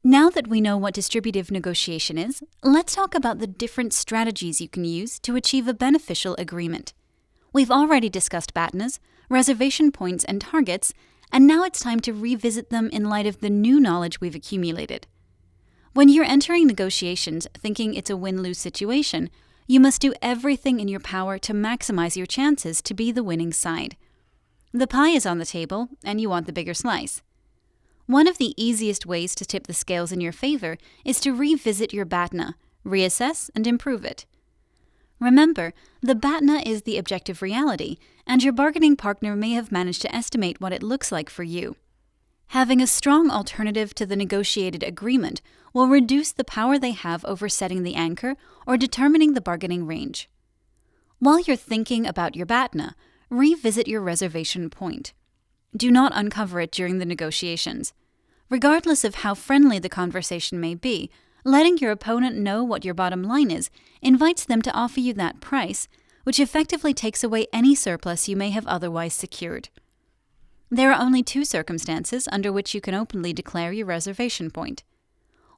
Now that we know what distributive negotiation is, let's talk about the different strategies you can use to achieve a beneficial agreement. We've already discussed BATNAs, reservation points, and targets, and now it's time to revisit them in light of the new knowledge we've accumulated. When you're entering negotiations thinking it's a win-lose situation, you must do everything in your power to maximize your chances to be the winning side. The pie is on the table, and you want the bigger slice. One of the easiest ways to tip the scales in your favor is to revisit your BATNA, reassess, and improve it. Remember, the BATNA is the objective reality, and your bargaining partner may have managed to estimate what it looks like for you. Having a strong alternative to the negotiated agreement will reduce the power they have over setting the anchor or determining the bargaining range. While you're thinking about your BATNA, revisit your reservation point. Do not uncover it during the negotiations. Regardless of how friendly the conversation may be, letting your opponent know what your bottom line is invites them to offer you that price, which effectively takes away any surplus you may have otherwise secured. There are only two circumstances under which you can openly declare your reservation point.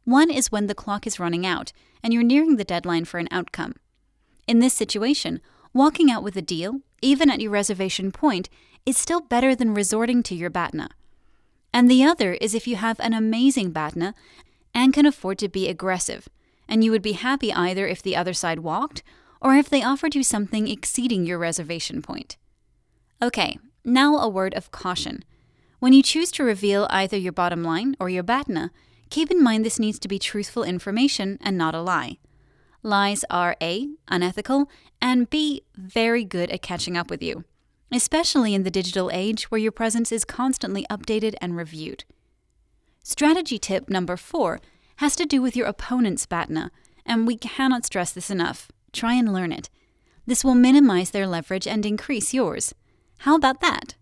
One is when the clock is running out and you're nearing the deadline for an outcome. In this situation, walking out with a deal, even at your reservation point, is still better than resorting to your BATNA. And the other is if you have an amazing BATNA and can afford to be aggressive, and you would be happy either if the other side walked or if they offered you something exceeding your reservation point. Okay, now a word of caution. When you choose to reveal either your bottom line or your BATNA, keep in mind this needs to be truthful information and not a lie. Lies are A, unethical, and B, very good at catching up with you, especially in the digital age where your presence is constantly updated and reviewed. Strategy tip number 4 has to do with your opponent's BATNA, and we cannot stress this enough. Try and learn it. This will minimize their leverage and increase yours. How about that?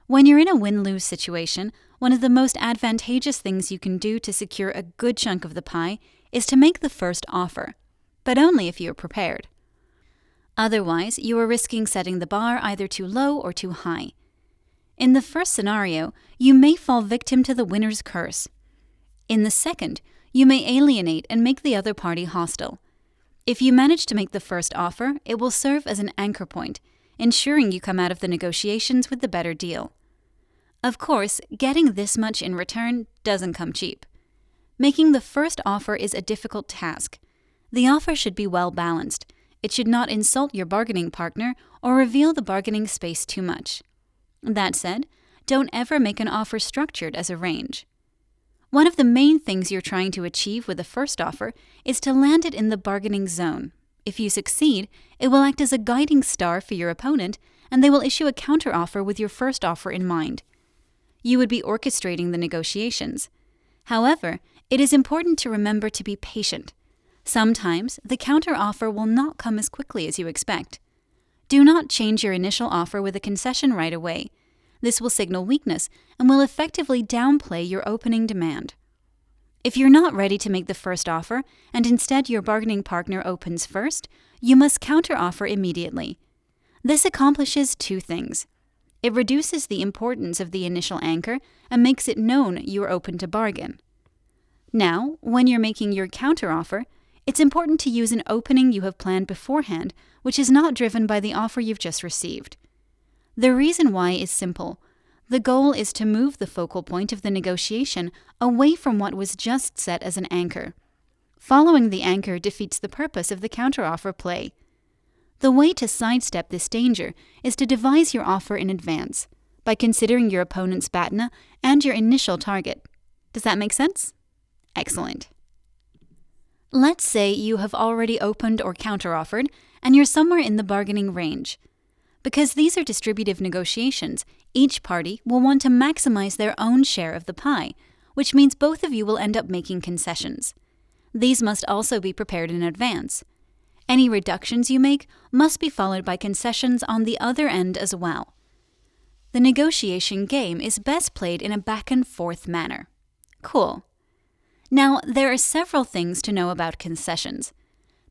When you're in a win-lose situation, one of the most advantageous things you can do to secure a good chunk of the pie is to make the first offer, but only if you are prepared. Otherwise, you are risking setting the bar either too low or too high. In the first scenario, you may fall victim to the winner's curse. In the second, you may alienate and make the other party hostile. If you manage to make the first offer, it will serve as an anchor point, ensuring you come out of the negotiations with the better deal. Of course, getting this much in return doesn't come cheap. Making the first offer is a difficult task. The offer should be well balanced. It should not insult your bargaining partner or reveal the bargaining space too much. That said, don't ever make an offer structured as a range. One of the main things you're trying to achieve with the first offer is to land it in the bargaining zone. If you succeed, it will act as a guiding star for your opponent, and they will issue a counteroffer with your first offer in mind. You would be orchestrating the negotiations. However, it is important to remember to be patient. Sometimes, the counteroffer will not come as quickly as you expect. Do not change your initial offer with a concession right away. This will signal weakness and will effectively downplay your opening demand. If you're not ready to make the first offer, and instead your bargaining partner opens first, you must counteroffer immediately. This accomplishes two things. It reduces the importance of the initial anchor and makes it known you are open to bargain. Now, when you're making your counteroffer, it's important to use an opening you have planned beforehand, which is not driven by the offer you've just received. The reason why is simple. The goal is to move the focal point of the negotiation away from what was just set as an anchor. Following the anchor defeats the purpose of the counteroffer play. The way to sidestep this danger is to devise your offer in advance, by considering your opponent's BATNA and your initial target. Does that make sense? Excellent. Let's say you have already opened or counteroffered, and you're somewhere in the bargaining range. Because these are distributive negotiations, each party will want to maximize their own share of the pie, which means both of you will end up making concessions. These must also be prepared in advance. Any reductions you make must be followed by concessions on the other end as well. The negotiation game is best played in a back-and-forth manner. Cool. Now, there are several things to know about concessions.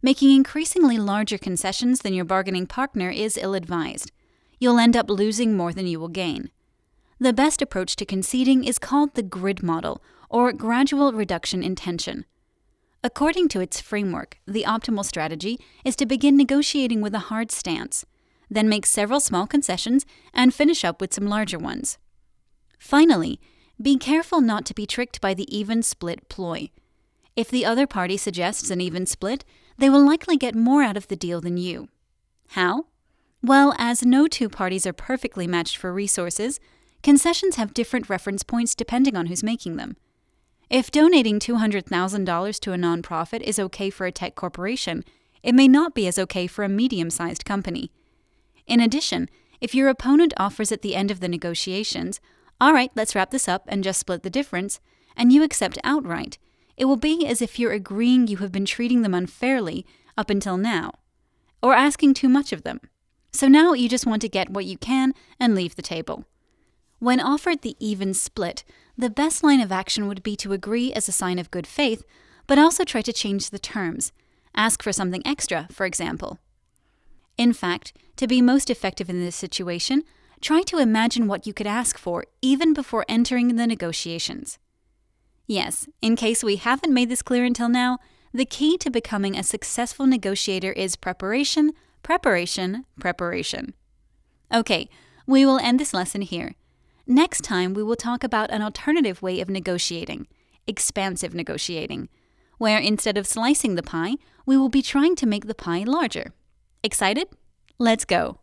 Making increasingly larger concessions than your bargaining partner is ill-advised. You'll end up losing more than you will gain. The best approach to conceding is called the grid model, or gradual reduction in tension. According to its framework, the optimal strategy is to begin negotiating with a hard stance, then make several small concessions and finish up with some larger ones. Finally, be careful not to be tricked by the even split ploy. If the other party suggests an even split, they will likely get more out of the deal than you. How? Well, as no two parties are perfectly matched for resources, concessions have different reference points depending on who's making them. If donating $200,000 to a nonprofit is okay for a tech corporation, it may not be as okay for a medium-sized company. In addition, if your opponent offers at the end of the negotiations, "All right, let's wrap this up and just split the difference," and you accept outright, it will be as if you're agreeing you have been treating them unfairly up until now, or asking too much of them. So now you just want to get what you can and leave the table. When offered the even split, the best line of action would be to agree as a sign of good faith, but also try to change the terms. Ask for something extra, for example. In fact, to be most effective in this situation, try to imagine what you could ask for even before entering the negotiations. Yes, in case we haven't made this clear until now, the key to becoming a successful negotiator is preparation, preparation, preparation. Okay, we will end this lesson here. Next time, we will talk about an alternative way of negotiating, expansive negotiating, where instead of slicing the pie, we will be trying to make the pie larger. Excited? Let's go!